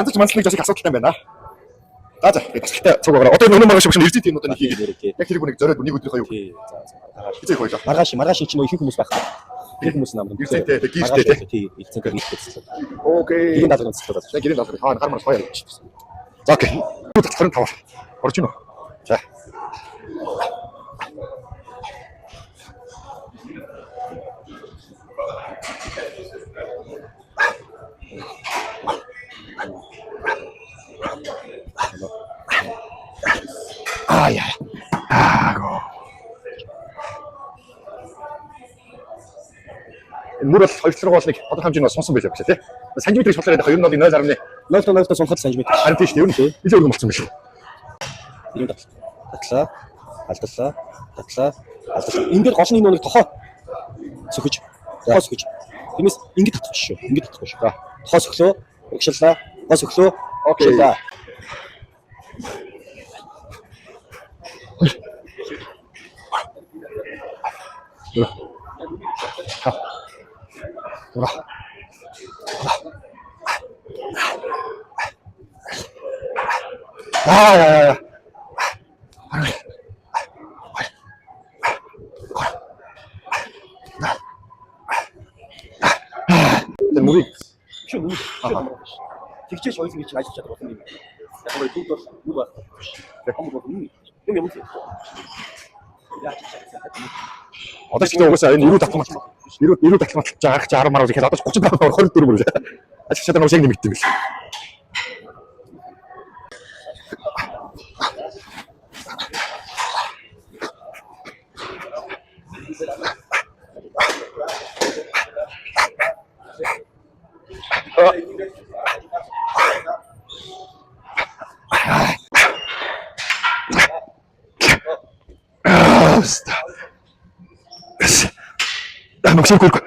янзч манслыг жашиг асуудалтай байна. За тасалтай цугаараа одоо өнөө маргааш өгсөн эрдэнэ тийм одоо нэг хийгээд яг тэр бүнийг зориод нэг өдрийнхөө юу. Хизээ хоёлоо. Маргааш чинь их хүмүүс байх. Их хүмүүс нам. Эрдэнэтэй гişтэй тий. Эрдэнэтэй гişтэй. Окей. Гэрийн даалгавар цэцлээ. Яг гэрийн даалгавар хаар хоёр явж байна. За окей. 25 орж гинөө. За. Яа. Го. Мөр бол хоёрчлог бол нэг одоо хэмжээний сонсон байж байгаа тийм. Сантиметрийг шулраад байгаа. Ер нь бол 0.0 сунхад сантиметр. харин тийм шүү дээ. Илүү өргөн болсон биш үү? Ийм татлаа. Ингээд гол нь нэг тохоо сөхөж. Тиймээс ингэж татах шүү. Ингэж татах шүү. Тохоо сөхлөө, угшиллаа, гол сөхлөө. Окей. Мөрийг шүү. Тэгчээж хоёрын чинь ажиллаж чадах юм. Яг гоо түүх бол юу байх вэ? Яг хамаг бол юм юм. одоо ч гэсэн угаасаа энэ 90 татмал 90 татмал жаах 60 мараа гэхэд одоо 35 24 мөр. Ажиг чадвар нь яг нэмэгдсэн юм биш. Максим Курк.